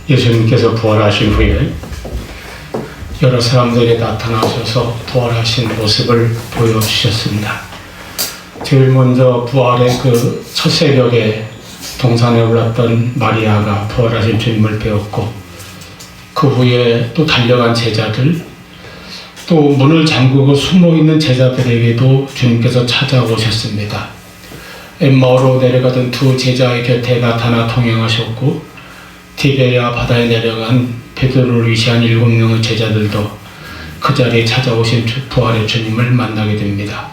예수님께서 부활하신 후에 여러 사람들에게 나타나셔서 부활하신 모습을 보여주셨습니다. 제일 먼저 부활의 그 첫 새벽에 동산에 올랐던 마리아가 부활하신 주님을 배웠고, 그 후에 또 달려간 제자들, 또 문을 잠그고 숨어있는 제자들에게도 주님께서 찾아오셨습니다. 엠마오로 내려가던 두 제자의 곁에 나타나 동행하셨고, 티베리아 바다에 내려간 베드로를 위시한 7명의 제자들도 그 자리에 찾아오신 부활의 주님을 만나게 됩니다.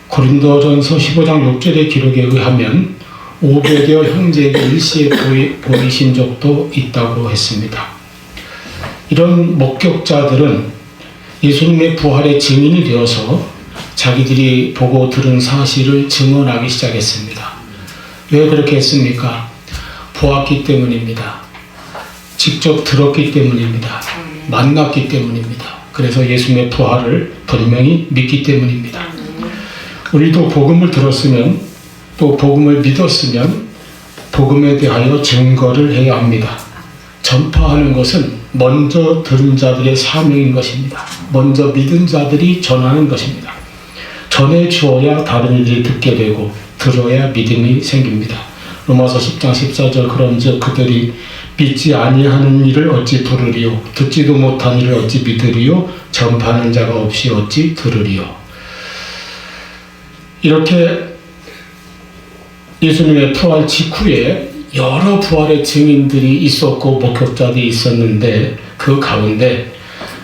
고린도전서 15장 6절의 기록에 의하면 500여 형제에게 일시에 보이신 적도 있다고 했습니다. 이런 목격자들은 예수님의 부활의 증인이 되어서 자기들이 보고 들은 사실을 증언하기 시작했습니다. 왜 그렇게 했습니까? 보았기 때문입니다. 직접 들었기 때문입니다. 만났기 때문입니다. 그래서 예수님의 부활을 분명히 믿기 때문입니다. 우리도 복음을 들었으면, 또 복음을 믿었으면 복음에 대하여 증거를 해야 합니다. 전파하는 것은 먼저 들은 자들의 사명인 것입니다. 먼저 믿은 자들이 전하는 것입니다. 전해 주어야 다른 이들이 듣게 되고 들어야 믿음이 생깁니다. 로마서 10장 14절 그런즉 그들이 믿지 아니하는 일을 어찌 부르리요, 듣지도 못한 일을 어찌 믿으리요, 전파하는 자가 없이 어찌 들으리요. 이렇게 예수님의 부활 직후에 여러 부활의 증인들이 있었고 목격자들이 있었는데, 그 가운데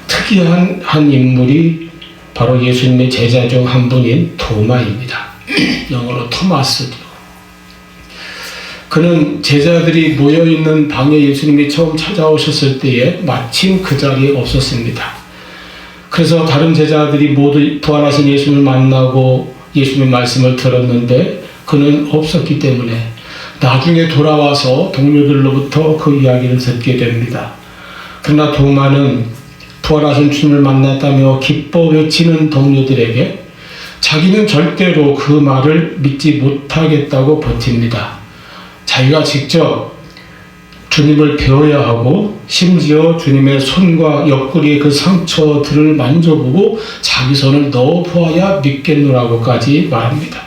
특이한 한 인물이 바로 예수님의 제자 중 한 분인 도마입니다. 영어로 토마스죠. 그는 제자들이 모여있는 방에 예수님이 처음 찾아오셨을 때에 마침 그 자리에 없었습니다. 그래서 다른 제자들이 모두 부활하신 예수님을 만나고 예수님의 말씀을 들었는데 그는 없었기 때문에 나중에 돌아와서 동료들로부터 그 이야기를 듣게 됩니다. 그러나 도마는 부활하신 주님을 만났다며 기뻐 외치는 동료들에게 자기는 절대로 그 말을 믿지 못하겠다고 버팁니다. 자기가 직접 주님을 배워야 하고, 심지어 주님의 손과 옆구리의 그 상처들을 만져보고 자기 손을 넣어보아야 믿겠노라고까지 말합니다.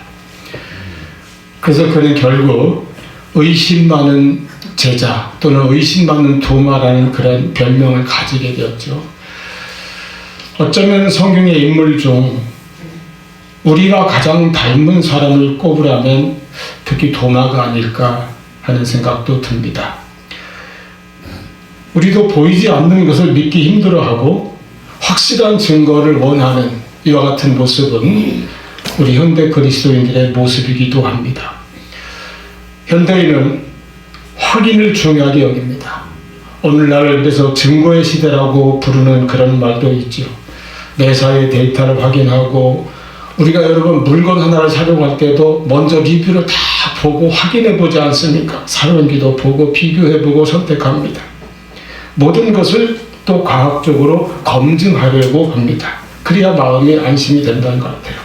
그래서 그는 결국 의심 많은 제자 또는 의심 많은 도마라는 그런 별명을 가지게 되었죠. 어쩌면 성경의 인물 중 우리가 가장 닮은 사람을 꼽으라면 특히 도마가 아닐까 하는 생각도 듭니다. 우리도 보이지 않는 것을 믿기 힘들어하고 확실한 증거를 원하는 이와 같은 모습은 우리 현대 그리스도인들의 모습이기도 합니다. 현대인은 확인을 중요하게 여깁니다. 오늘날 그래서 증거의 시대라고 부르는 그런 말도 있죠. 매사의 데이터를 확인하고, 우리가 여러분 물건 하나를 사려고 때도 먼저 리뷰를 다 보고 확인해 보지 않습니까? 사용기도 보고 비교해 보고 선택합니다. 모든 것을 또 과학적으로 검증하려고 합니다. 그래야 마음이 안심이 된다는 것 같아요.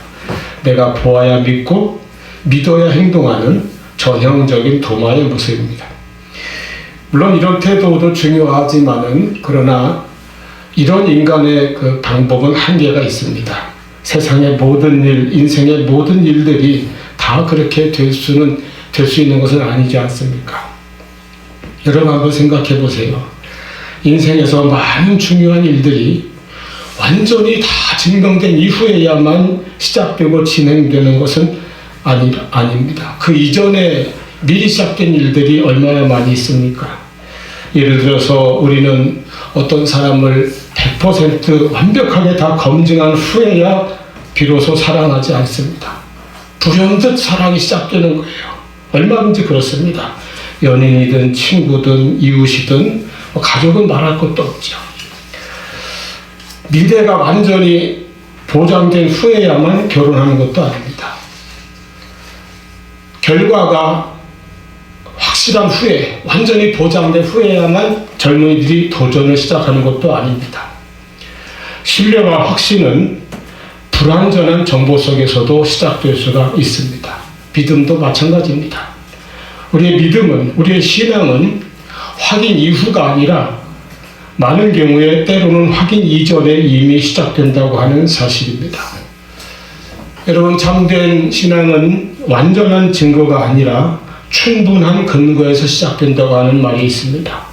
내가 보아야 믿고 믿어야 행동하는 전형적인 도마의 모습입니다. 물론 이런 태도도 중요하지만은, 그러나 이런 인간의 그 방법은 한계가 있습니다. 세상의 모든 일, 인생의 모든 일들이 다 그렇게 될 수 있는 것은 아니지 않습니까? 여러분 한번 생각해 보세요. 인생에서 많은 중요한 일들이 완전히 다 증명된 이후에야만 시작되고 진행되는 것은 아닙니다. 그 이전에 미리 시작된 일들이 얼마나 많이 있습니까? 예를 들어서 우리는 어떤 사람을 100% 완벽하게 다 검증한 후에야 비로소 사랑하지 않습니다. 불현듯 사랑이 시작되는 거예요. 얼마든지 그렇습니다. 연인이든 친구든 이웃이든 가족은 말할 것도 없죠. 미래가 완전히 보장된 후에야만 결혼하는 것도 아닙니다. 결과가 확실한 후에, 완전히 보장된 후에야만 젊은이들이 도전을 시작하는 것도 아닙니다. 신뢰와 확신은 불완전한 정보 속에서도 시작될 수가 있습니다. 믿음도 마찬가지입니다. 우리의 믿음은, 우리의 신앙은 확인 이후가 아니라 많은 경우에 때로는 확인 이전에 이미 시작된다고 하는 사실입니다. 여러분, 참된 신앙은 완전한 증거가 아니라 충분한 근거에서 시작된다고 하는 말이 있습니다.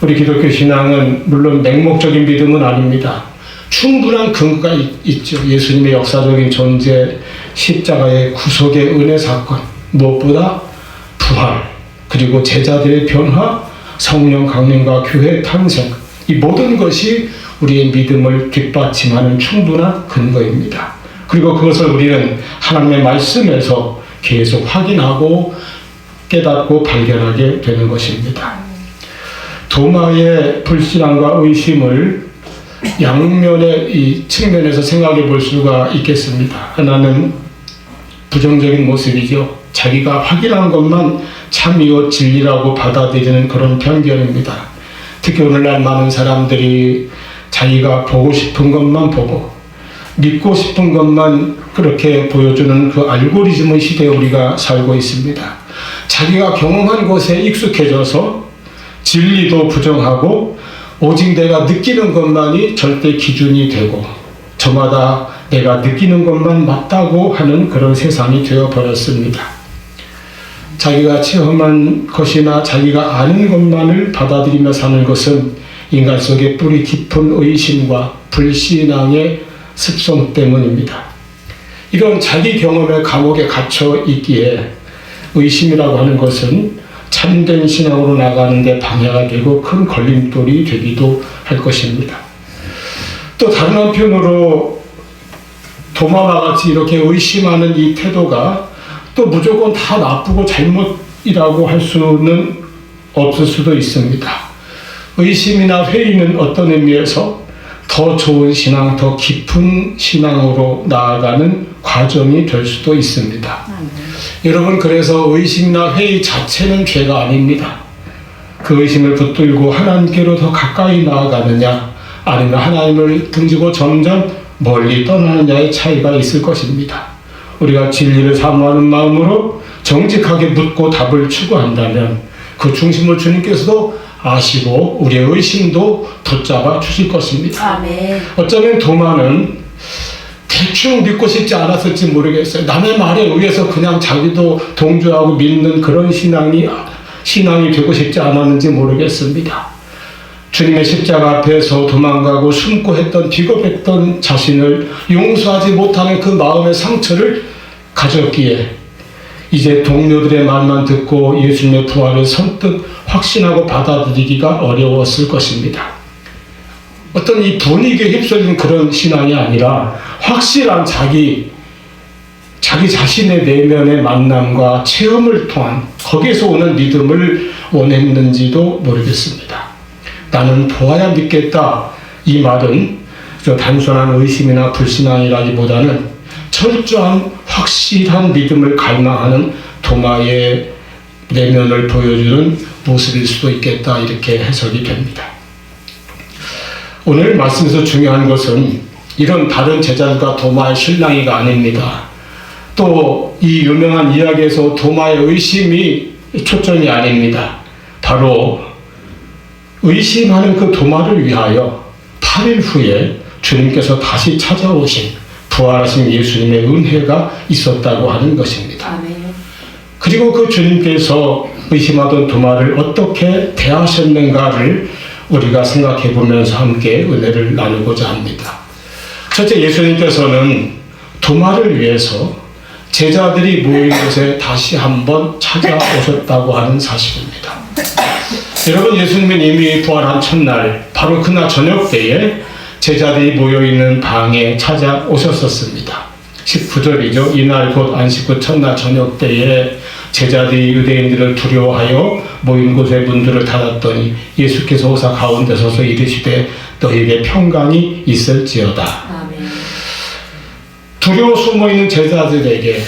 우리 기독교 신앙은 물론 맹목적인 믿음은 아닙니다. 충분한 근거가 있죠. 예수님의 역사적인 존재, 십자가의 구속의 은혜 사건, 무엇보다 부활, 그리고 제자들의 변화, 성령 강림과 교회 탄생, 이 모든 것이 우리의 믿음을 뒷받침하는 충분한 근거입니다. 그리고 그것을 우리는 하나님의 말씀에서 계속 확인하고 깨닫고 발견하게 되는 것입니다. 도마의 불신앙과 의심을 양면의 이 측면에서 생각해 볼 수가 있겠습니다. 하나는 부정적인 모습이죠. 자기가 확인한 것만 참이요 진리라고 받아들이는 그런 편견입니다. 특히 오늘날 많은 사람들이 자기가 보고 싶은 것만 보고 믿고 싶은 것만 그렇게 보여주는 그 알고리즘의 시대에 우리가 살고 있습니다. 자기가 경험한 것에 익숙해져서 진리도 부정하고 오직 내가 느끼는 것만이 절대 기준이 되고 저마다 내가 느끼는 것만 맞다고 하는 그런 세상이 되어버렸습니다. 자기가 체험한 것이나 자기가 아는 것만을 받아들이며 사는 것은 인간 속의 뿌리 깊은 의심과 불신앙의 습성 때문입니다. 이런 자기 경험의 감옥에 갇혀 있기에 의심이라고 하는 것은 참된 신앙으로 나가는 데 방해가 되고 큰 걸림돌이 되기도 할 것입니다. 또 다른 한편으로 도마와 같이 이렇게 의심하는 이 태도가 또 무조건 다 나쁘고 잘못이라고 할 수는 없을 수도 있습니다. 의심이나 회의는 어떤 의미에서 더 좋은 신앙, 더 깊은 신앙으로 나아가는 과정이 될 수도 있습니다. 여러분, 그래서 의심이나 회의 자체는 죄가 아닙니다. 그 의심을 붙들고 하나님께로 더 가까이 나아가느냐 아니면 하나님을 등지고 점점 멀리 떠나느냐의 차이가 있을 것입니다. 우리가 진리를 사모하는 마음으로 정직하게 묻고 답을 추구한다면 그 중심을 주님께서도 아시고 우리의 의심도 붙잡아 주실 것입니다. 아멘. 어쩌면 도마는 대충 믿고 싶지 않았을지 모르겠어요. 남의 말에 의해서 그냥 자기도 동조하고 믿는 그런 신앙이 되고 싶지 않았는지 모르겠습니다. 주님의 십자가 앞에서 도망가고 숨고 했던 비겁했던 자신을 용서하지 못하는 그 마음의 상처를 가졌기에 이제 동료들의 말만 듣고 예수님의 부활을 선뜻 확신하고 받아들이기가 어려웠을 것입니다. 어떤 이 분위기에 휩쓸린 그런 신앙이 아니라 확실한 자기 자신의 내면의 만남과 체험을 통한 거기에서 오는 믿음을 원했는지도 모르겠습니다. 나는 보아야 믿겠다. 이 말은 단순한 의심이나 불신앙이라기보다는 철저한 확실한 믿음을 갈망하는 도마의 내면을 보여주는 모습일 수도 있겠다. 이렇게 해석이 됩니다. 오늘 말씀에서 중요한 것은 이런 다른 제자들과 도마의 실랑이가 아닙니다. 또 이 유명한 이야기에서 도마의 의심이 초점이 아닙니다. 바로 의심하는 그 도마를 위하여 8일 후에 주님께서 다시 찾아오신 부활하신 예수님의 은혜가 있었다고 하는 것입니다. 아멘. 그리고 그 주님께서 의심하던 도마를 어떻게 대하셨는가를 우리가 생각해 보면서 함께 은혜를 나누고자 합니다. 첫째, 예수님께서는 도마를 위해서 제자들이 모인 곳에 다시 한번 찾아오셨다고 하는 사실입니다. 여러분, 예수님은 이미 부활한 첫날, 바로 그날 저녁 때에 제자들이 모여있는 방에 찾아오셨었습니다. 19절이죠. 이날 곧 안식 후 첫날 저녁 때에 제자들이 유대인들을 두려워하여 모인 곳의 문들을 닫았더니 예수께서 오사 가운데 서서 이르시되 너희에게 평강이 있을지어다. 아멘. 두려워 숨어있는 제자들에게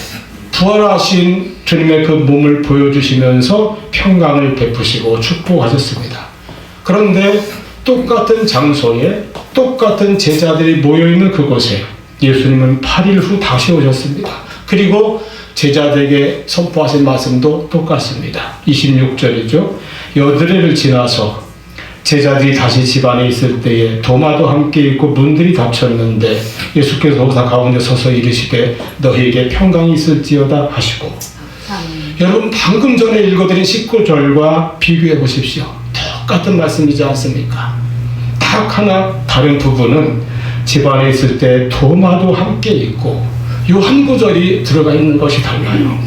부활하신 주님의 그 몸을 보여주시면서 평강을 베푸시고 축복하셨습니다. 그런데 똑같은 장소에 똑같은 제자들이 모여있는 그곳에 예수님은 8일 후 다시 오셨습니다. 그리고 제자들에게 선포하신 말씀도 똑같습니다. 26절이죠. 여드레를 지나서 제자들이 다시 집안에 있을 때에 도마도 함께 있고 문들이 닫혔는데 예수께서 오사 가운데 서서 이르시되 너희에게 평강이 있을지어다 하시고, 여러분 방금 전에 읽어드린 19절과 비교해 보십시오. 똑같은 말씀이지 않습니까? 딱 하나 다른 부분은 집안에 있을 때 도마도 함께 있고 이 한 구절이 들어가 있는 것이 달라요.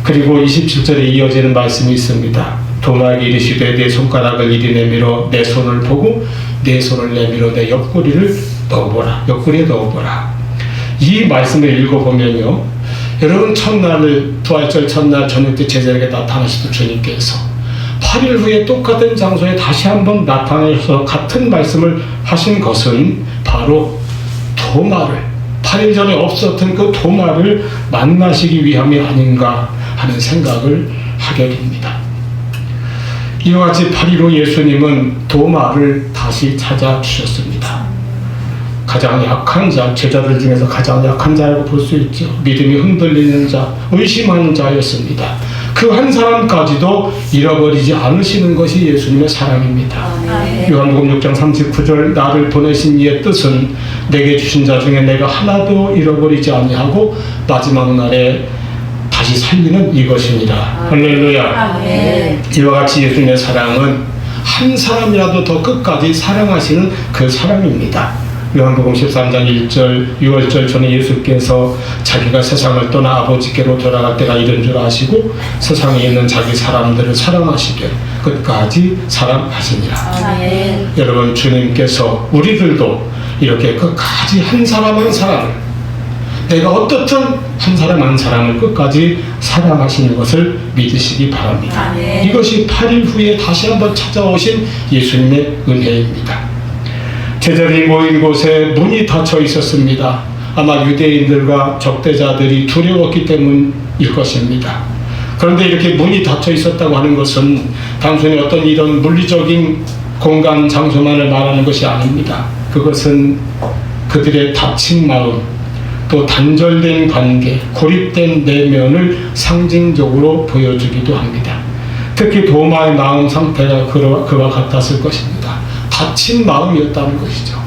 그리고 27절에 이어지는 말씀이 있습니다. 도마에게 이르시되 내 손가락을 이리 내밀어 내 손을 보고 내 손을 내밀어 내 옆구리를 넣어보라. 옆구리에 넣어보라. 이 말씀을 읽어보면요, 여러분 첫날, 부활절 첫날 저녁 때 제자에게 나타나시던 주님께서 8일 후에 똑같은 장소에 다시 한번 나타나셔서 같은 말씀을 하신 것은 바로 도마를, 8일 전에 없었던 그 도마를 만나시기 위함이 아닌가 하는 생각을 하게 됩니다. 이와 같이 8일 후 예수님은 도마를 다시 찾아주셨습니다. 가장 약한 자, 제자들 중에서 가장 약한 자라고 볼 수 있죠. 믿음이 흔들리는 자, 의심하는 자였습니다. 그 한 사람까지도 잃어버리지 않으시는 것이 예수님의 사랑입니다. 요한복음 6장 39절 나를 보내신 이의 뜻은 내게 주신 자 중에 내가 하나도 잃어버리지 아니하고 마지막 날에 다시 살리는 이것이니라. 할렐루야. 이와 같이 예수님의 사랑은 한 사람이라도 더 끝까지 사랑하시는 그 사랑입니다. 요한복음 13장 1절 6절 전에 예수께서 자기가 세상을 떠나 아버지께로 돌아갈 때가 이른 줄 아시고 세상에 있는 자기 사람들을 사랑하시되 끝까지 사랑하시니라. 아멘. 여러분 주님께서 우리들도 이렇게 끝까지 한 사람 한 사람을, 내가 어떻든 한 사람 한 사람을 끝까지 사랑하시는 것을 믿으시기 바랍니다. 아멘. 이것이 8일 후에 다시 한번 찾아오신 예수님의 은혜입니다. 제자들이 모인 곳에 문이 닫혀 있었습니다. 아마 유대인들과 적대자들이 두려웠기 때문일 것입니다. 그런데 이렇게 문이 닫혀 있었다고 하는 것은 단순히 어떤 이런 물리적인 공간, 장소만을 말하는 것이 아닙니다. 그것은 그들의 닫힌 마음, 또 단절된 관계, 고립된 내면을 상징적으로 보여주기도 합니다. 특히 도마의 마음 상태가 그와 같았을 것입니다. 닫힌 마음이었다는 것이죠.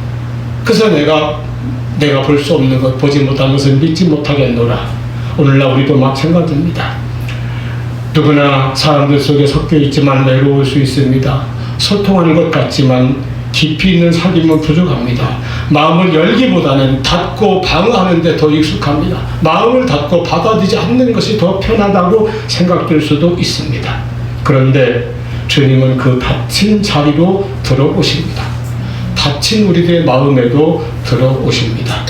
그래서 내가 볼 수 없는 것, 보지 못한 것을 믿지 못하겠노라. 오늘날 우리도 마찬가지입니다. 누구나 사람들 속에 섞여 있지만 외로울 수 있습니다. 소통하는 것 같지만 깊이 있는 사귐은 부족합니다. 마음을 열기보다는 닫고 방어하는 데 더 익숙합니다. 마음을 닫고 받아들이지 않는 것이 더 편하다고 생각될 수도 있습니다. 그런데 주님은 그 닫힌 자리로 들어오십니다. 닫힌 우리들의 마음에도 들어오십니다.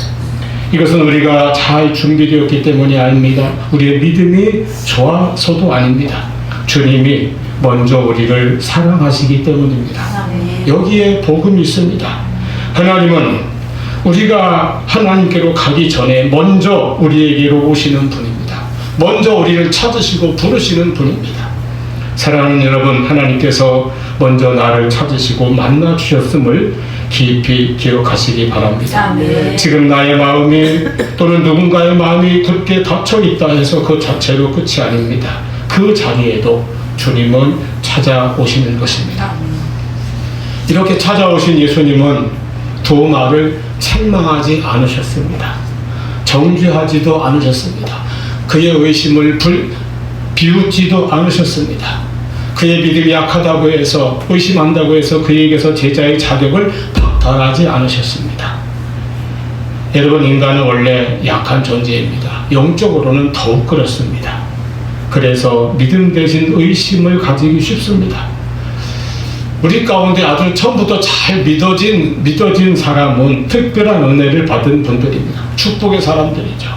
이것은 우리가 잘 준비되었기 때문이 아닙니다. 우리의 믿음이 좋아서도 아닙니다. 주님이 먼저 우리를 사랑하시기 때문입니다. 여기에 복음이 있습니다. 하나님은 우리가 하나님께로 가기 전에 먼저 우리에게로 오시는 분입니다. 먼저 우리를 찾으시고 부르시는 분입니다. 사랑하는 여러분, 하나님께서 먼저 나를 찾으시고 만나 주셨음을 깊이 기억하시기 바랍니다. 지금 나의 마음이 또는 누군가의 마음이 굳게 닫혀 있다 해서 그 자체로 끝이 아닙니다. 그 자리에도 주님은 찾아오시는 것입니다. 이렇게 찾아오신 예수님은 도마를 책망하지 않으셨습니다. 정죄하지도 않으셨습니다. 그의 의심을 비웃지도 않으셨습니다. 그의 믿음이 약하다고 해서, 의심한다고 해서 그에게서 제자의 자격을 박탈하지 않으셨습니다. 여러분, 인간은 원래 약한 존재입니다. 영적으로는 더욱 그렇습니다. 그래서 믿음 대신 의심을 가지기 쉽습니다. 우리 가운데 아주 처음부터 잘 믿어진 사람은 특별한 은혜를 받은 분들입니다. 축복의 사람들이죠.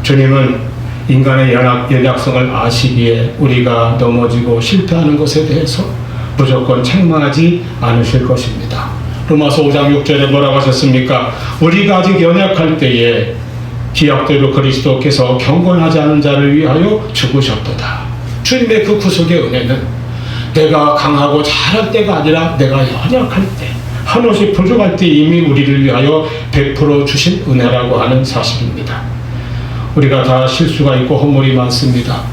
주님은 인간의 연약성을 아시기에 우리가 넘어지고 실패하는 것에 대해서 무조건 책망하지 않으실 것입니다. 로마서 5장 6절에 뭐라고 하셨습니까? 우리가 아직 연약할 때에 기약대로 그리스도께서 경건하지 않은 자를 위하여 죽으셨도다. 주님의 그 구속의 은혜는 내가 강하고 잘할 때가 아니라 내가 연약할 때, 한없이 부족할 때 이미 우리를 위하여 베풀어 주신 은혜라고 하는 사실입니다. 우리가 다 실수가 있고 허물이 많습니다.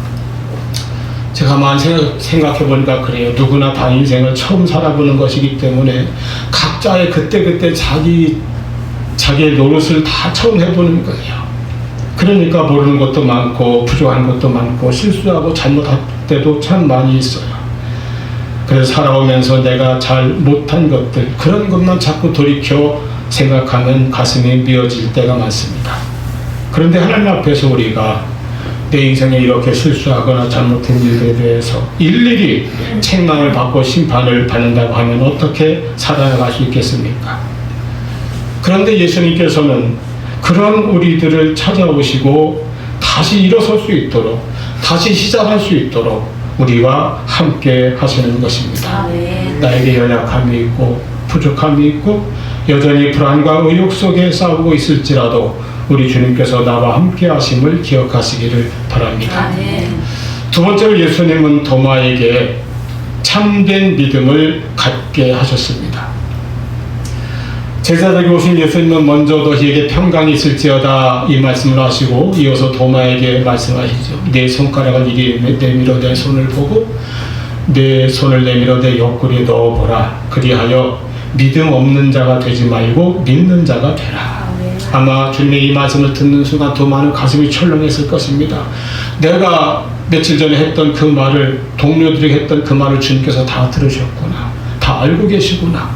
제가 많이 생각해 보니까 그래요. 누구나 다 인생을 처음 살아보는 것이기 때문에 각자의 그때그때 자기의 노릇을 다 처음 해보는 거예요. 그러니까 모르는 것도 많고 부족한 것도 많고 실수하고 잘못할 때도 참 많이 있어요. 그래서 살아오면서 내가 잘 못한 것들, 그런 것만 자꾸 돌이켜 생각하면 가슴이 미어질 때가 많습니다. 그런데 하나님 앞에서 우리가 내 인생에 이렇게 실수하거나 잘못한 일에 대해서 일일이 책망을 받고 심판을 받는다고 하면 어떻게 살아나갈 수 있겠습니까? 그런데 예수님께서는 그런 우리들을 찾아오시고 다시 일어설 수 있도록, 다시 시작할 수 있도록 우리와 함께 하시는 것입니다. 나에게 연약함이 있고 부족함이 있고 여전히 불안과 의욕 속에 싸우고 있을지라도 우리 주님께서 나와 함께 하심을 기억하시기를 바랍니다. 두 번째로 예수님은 도마에게 참된 믿음을 갖게 하셨습니다. 제자들에게 오신 예수님은 먼저 너희에게 평강이 있을지어다 이 말씀을 하시고 이어서 도마에게 말씀하시죠. 내 손가락을 이리 내밀어 내 손을 보고 내 손을 내밀어 내 옆구리에 넣어보라. 그리하여 믿음 없는 자가 되지 말고 믿는 자가 되라. 아마 주님의 이 말씀을 듣는 순간 도마는 가슴이 철렁했을 것입니다. 내가 며칠 전에 했던 그 말을, 동료들이 했던 그 말을 주님께서 다 들으셨구나. 다 알고 계시구나.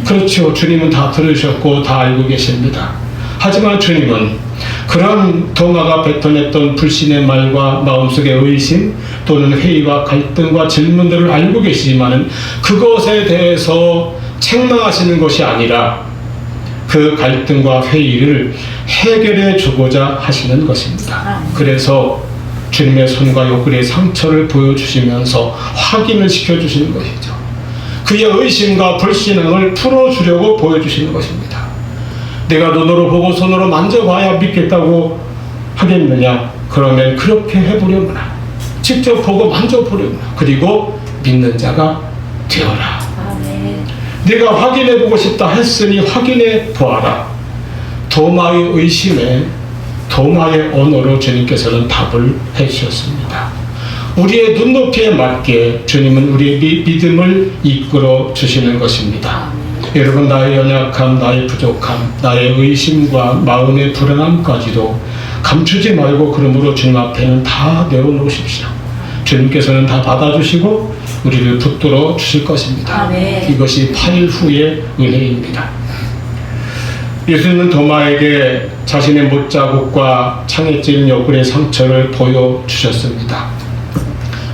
그렇죠. 주님은 다 들으셨고 다 알고 계십니다. 하지만 주님은 그런 도마가 뱉어냈던 불신의 말과 마음속의 의심 또는 회의와 갈등과 질문들을 알고 계시지만은 그것에 대해서 책망하시는 것이 아니라 그 갈등과 회의를 해결해 주고자 하시는 것입니다. 그래서 주님의 손과 옆구리의 상처를 보여주시면서 확인을 시켜주시는 것이죠. 그의 의심과 불신앙을 풀어주려고 보여주시는 것입니다. 내가 눈으로 보고 손으로 만져봐야 믿겠다고 하겠느냐? 그러면 그렇게 해보려구나. 직접 보고 만져보려구나. 그리고 믿는 자가 되어라. 네가 확인해보고 싶다 했으니 확인해 보아라. 도마의 의심에 도마의 언어로 주님께서는 답을 해주셨습니다. 우리의 눈높이에 맞게 주님은 우리의 믿음을 이끌어 주시는 것입니다. 여러분, 나의 연약함, 나의 부족함, 나의 의심과 마음의 불안함까지도 감추지 말고 그러므로 주님 앞에는 다 내어놓으십시오. 주님께서는 다 받아주시고 우리를 붙들어 주실 것입니다. 이것이 8일 후의 은혜입니다. 예수님은 도마에게 자신의 못자국과 창에 찔린 옆구리의 상처를 보여주셨습니다.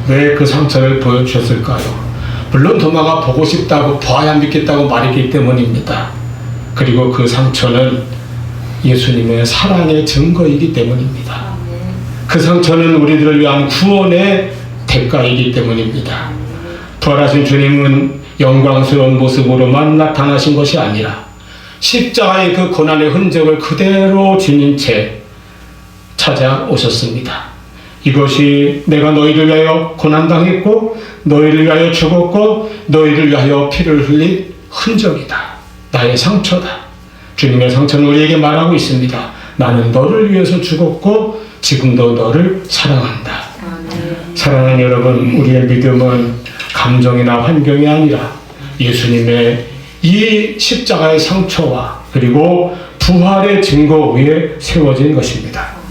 왜 그 상처를 보여주셨을까요? 물론 도마가 보고 싶다고 봐야 믿겠다고 말했기 때문입니다. 그리고 그 상처는 예수님의 사랑의 증거이기 때문입니다. 그 상처는 우리들을 위한 구원의 대가이기 때문입니다. 부활하신 주님은 영광스러운 모습으로만 나타나신 것이 아니라 십자가의 그 고난의 흔적을 그대로 지닌 채 찾아오셨습니다. 이것이 내가 너희를 위하여 고난당했고 너희를 위하여 죽었고 너희를 위하여 피를 흘린 흔적이다. 나의 상처다. 주님의 상처는 우리에게 말하고 있습니다. 나는 너를 위해서 죽었고 지금도 너를 사랑한다. 사랑하는 여러분, 우리의 믿음은 감정이나 환경이 아니라 예수님의 이 십자가의 상처와 그리고 부활의 증거 위에 세워진 것입니다.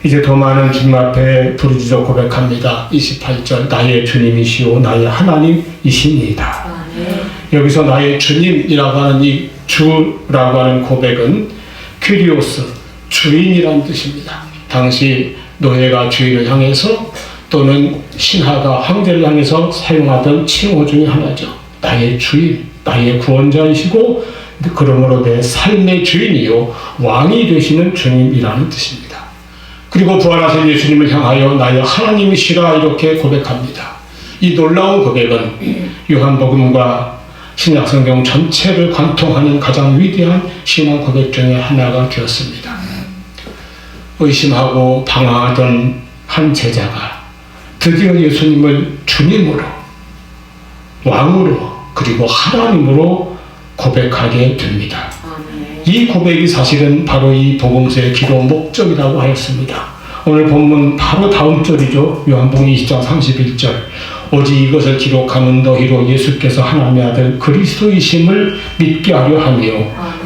이제 도마는 주님 앞에 부르짖어 고백합니다. 28절, 나의 주님이시오 나의 하나님이시니이다. 여기서 나의 주님이라고 하는 이 주라고 하는 고백은 퀴리오스, 주인이라는 뜻입니다. 당시 노예가 주인을 향해서 또는 신하가 황제를 향해서 사용하던 칭호 중에 하나죠. 나의 주인, 나의 구원자이시고 그러므로 내 삶의 주인이요 왕이 되시는 주님이라는 뜻입니다. 그리고 부활하신 예수님을 향하여 나의 하나님이시라 이렇게 고백합니다. 이 놀라운 고백은 요한복음과 신약성경 전체를 관통하는 가장 위대한 신앙 고백 중에 하나가 되었습니다. 의심하고 방황하던 한 제자가 드디어 예수님을 주님으로, 왕으로, 그리고 하나님으로 고백하게 됩니다. 이 고백이 사실은 바로 이 복음서의 기도 목적이라고 하였습니다. 오늘 본문 바로 다음 절이죠. 요한복음 20장 31절. 오직 이것을 기록하면 너희로 예수께서 하나님의 아들 그리스도이심을 믿게 하려 하며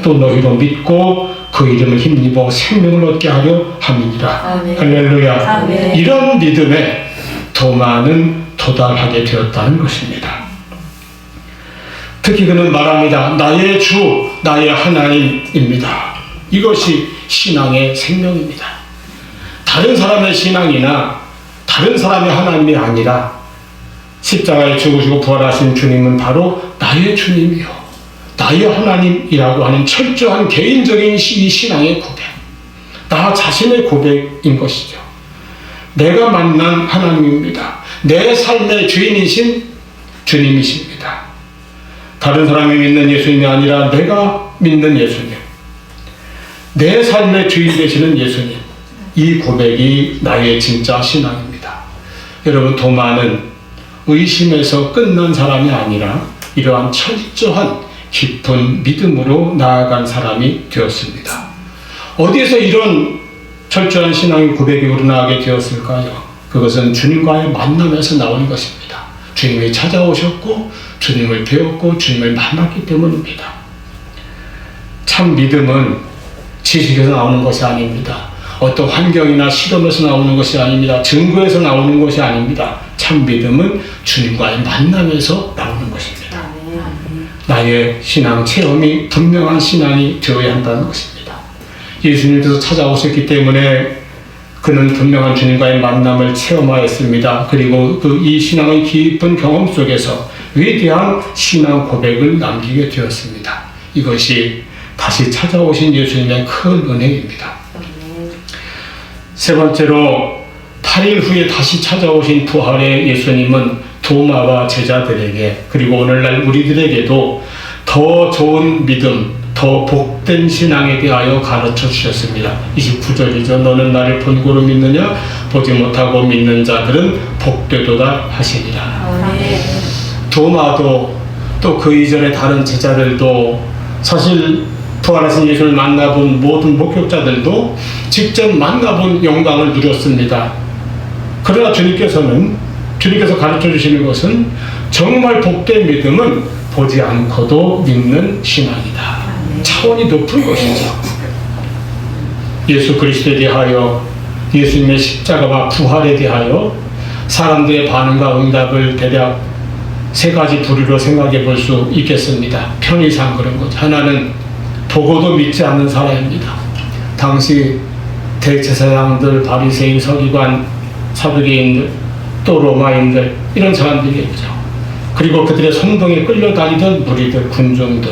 또 너희로 믿고 그 이름을 힘입어 생명을 얻게 하려 함이니라. 할렐루야. 이런 믿음에 도마는 도달하게 되었다는 것입니다. 특히 그는 말합니다. 나의 주, 나의 하나님입니다. 이것이 신앙의 생명입니다. 다른 사람의 신앙이나 다른 사람의 하나님이 아니라 십자가에 죽으시고 부활하신 주님은 바로 나의 주님이요 나의 하나님이라고 하는 철저한 개인적인 이 신앙의 고백, 나 자신의 고백인 것이죠. 내가 만난 하나님입니다. 내 삶의 주인이신 주님이십니다. 다른 사람이 믿는 예수님이 아니라 내가 믿는 예수님, 내 삶의 주인 되시는 예수님, 이 고백이 나의 진짜 신앙입니다. 여러분, 도마는 의심에서 끝난 사람이 아니라 이러한 철저한 깊은 믿음으로 나아간 사람이 되었습니다. 어디에서 이런 철저한 신앙의 고백이 우러나게 되었을까요? 그것은 주님과의 만남에서 나오는 것입니다. 주님이 찾아오셨고 주님을 배웠고 주님을 만났기 때문입니다. 참 믿음은 지식에서 나오는 것이 아닙니다. 어떤 환경이나 실험에서 나오는 것이 아닙니다. 증거에서 나오는 것이 아닙니다. 참 믿음은 주님과의 만남에서 나오는 것입니다. 나의 신앙 체험이 분명한 신앙이 되어야 한다는 것입니다. 예수님께서 찾아오셨기 때문에 그는 분명한 주님과의 만남을 체험하였습니다. 그리고 이 신앙의 깊은 경험 속에서 위대한 신앙 고백을 남기게 되었습니다. 이것이 다시 찾아오신 예수님의 큰 은혜입니다. 세 번째로 8일 후에 다시 찾아오신 부활의 예수님은 도마와 제자들에게 그리고 오늘날 우리들에게도 더 좋은 믿음, 더 복된 신앙에 대하여 가르쳐 주셨습니다. 29절이죠. 너는 나를 본고로 믿느냐? 보지 못하고 믿는 자들은 복되도다 하시니라. 도마도 또 그 이전의 다른 제자들도 사실 부활하신 예수를 만나본 모든 목격자들도 직접 만나본 영광을 누렸습니다. 그러나 주님께서 가르쳐 주시는 것은 정말 복된 믿음은 보지 않고도 믿는 신앙이다. 차원이 높은 것이죠. 예수 그리스도에 대하여, 예수님의 십자가와 부활에 대하여 사람들의 반응과 응답을 대략 세 가지 부류로 생각해 볼 수 있겠습니다. 편의상 그런 거죠. 하나는 보고도 믿지 않는 사람입니다. 당시 대제사장들, 바리새인, 서기관, 사두개인들, 또 로마인들, 이런 사람들이겠죠. 그리고 그들의 선동에 끌려다니던 무리들, 군중들.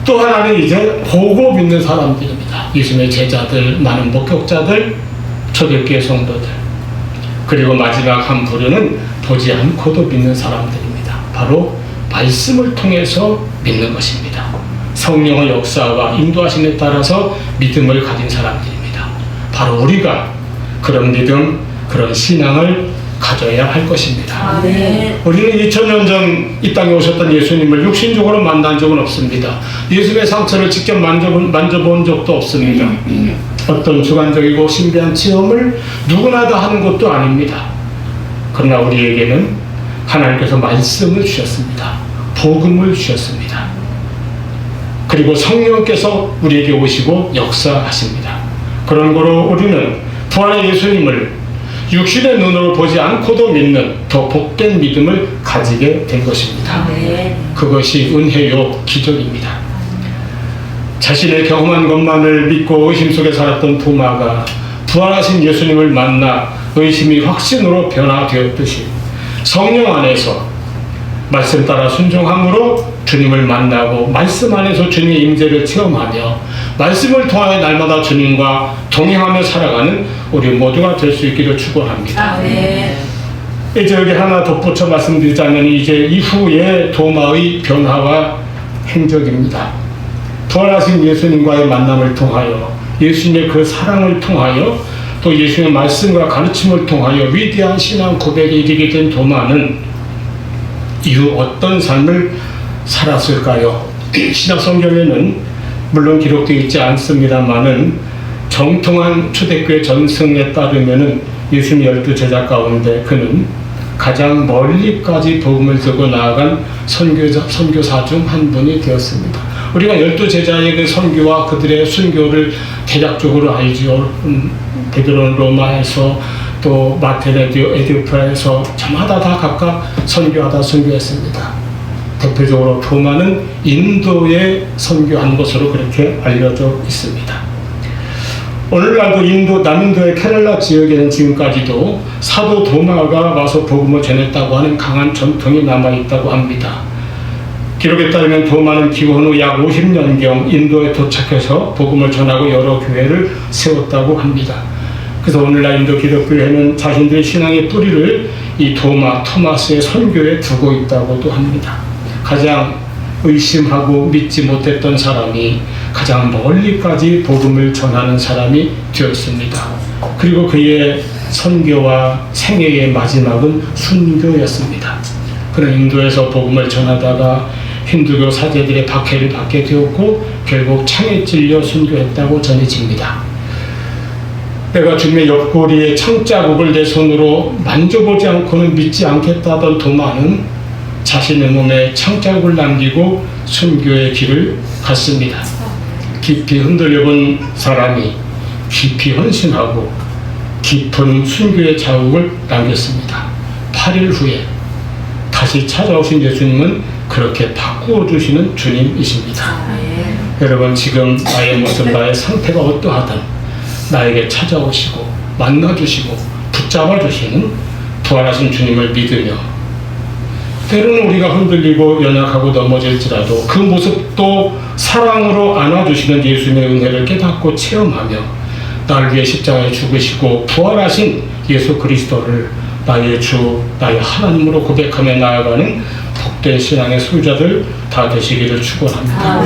또 하나는 이제 보고 믿는 사람들입니다. 예수님의 제자들, 많은 목격자들, 초대교회 성도들. 그리고 마지막 한 부류는 보지 않고도 믿는 사람들입니다. 바로 말씀을 통해서 믿는 것입니다. 성령의 역사와 인도하심에 따라서 믿음을 가진 사람들입니다. 바로 우리가 그런 믿음, 그런 신앙을 가져야 할 것입니다. 우리는 2000년 전 이 땅에 오셨던 예수님을 육신적으로 만난 적은 없습니다. 예수님의 상처를 직접 만져본 적도 없습니다. 어떤 주관적이고 신비한 체험을 누구나 다 하는 것도 아닙니다. 그러나 우리에게는 하나님께서 말씀을 주셨습니다. 복음을 주셨습니다. 그리고 성령께서 우리에게 오시고 역사하십니다. 그런 거로 우리는 부활의 예수님을 육신의 눈으로 보지 않고도 믿는 더 복된 믿음을 가지게 된 것입니다. 그것이 은혜요 기적입니다. 자신의 경험한 것만을 믿고 의심 속에 살았던 도마가 부활하신 예수님을 만나 의심이 확신으로 변화되었듯이 성령 안에서 말씀 따라 순종함으로 주님을 만나고 말씀 안에서 주님의 임재를 체험하며 말씀을 통하여 날마다 주님과 동행하며 살아가는 우리 모두가 될 수 있기를 축원합니다. 이제 여기 하나 덧붙여 말씀드리자면 이제 이후의 도마의 변화와 행적입니다. 부활하신 예수님과의 만남을 통하여 예수님의 그 사랑을 통하여 또 예수님의 말씀과 가르침을 통하여 위대한 신앙 고백에 이르게 된 도마는 이후 어떤 삶을 살았을까요? 신약 성경에는 물론 기록되어 있지 않습니다만은 정통한 초대교회 전승에 따르면은 예수님 12제자 가운데 그는 가장 멀리까지 복음을 들고 나아간 선교사 중 한 분이 되었습니다. 우리가 12제자의 그 선교와 그들의 순교를 대략적으로 알지요. 베드로는 로마에서 또 마테는 에디오피아에서 저마다 다 각각 선교하다 선교했습니다. 대표적으로 도마는 인도에 선교한 것으로 그렇게 알려져 있습니다. 오늘날도 남인도의 케랄라 지역에는 지금까지도 사도 도마가 와서 복음을 전했다고 하는 강한 전통이 남아있다고 합니다. 기록에 따르면 도마는 기원 후 약 50년경 인도에 도착해서 복음을 전하고 여러 교회를 세웠다고 합니다. 그래서 오늘날 인도 기독교회는 자신들의 신앙의 뿌리를 이 토마스의 선교에 두고 있다고도 합니다. 가장 의심하고 믿지 못했던 사람이 가장 멀리까지 복음을 전하는 사람이 되었습니다. 그리고 그의 선교와 생애의 마지막은 순교였습니다. 그는 인도에서 복음을 전하다가 힌두교 사제들의 박해를 받게 되었고 결국 창에 찔려 순교했다고 전해집니다. 내가 주님의 옆구리에 창자국을 내 손으로 만져보지 않고는 믿지 않겠다던 도마는 자신의 몸에 창자국을 남기고 순교의 길을 갔습니다. 깊이 흔들려본 사람이 깊이 헌신하고 깊은 순교의 자국을 남겼습니다. 8일 후에 다시 찾아오신 예수님은 그렇게 바꾸어 주시는 주님이십니다. 여러분, 지금 나의 모습, 나의 상태가 어떠하든 나에게 찾아오시고 만나주시고 붙잡아 주시는 부활하신 주님을 믿으며, 때로는 우리가 흔들리고 연약하고 넘어질지라도 그 모습도 사랑으로 안아주시는 예수님의 은혜를 깨닫고 체험하며 나를 위해 십자가에 죽으시고 부활하신 예수 그리스도를 나의 주, 나의 하나님으로 고백하며 나아가는 복된 신앙의 소유자들 다 되시기를 축원합니다.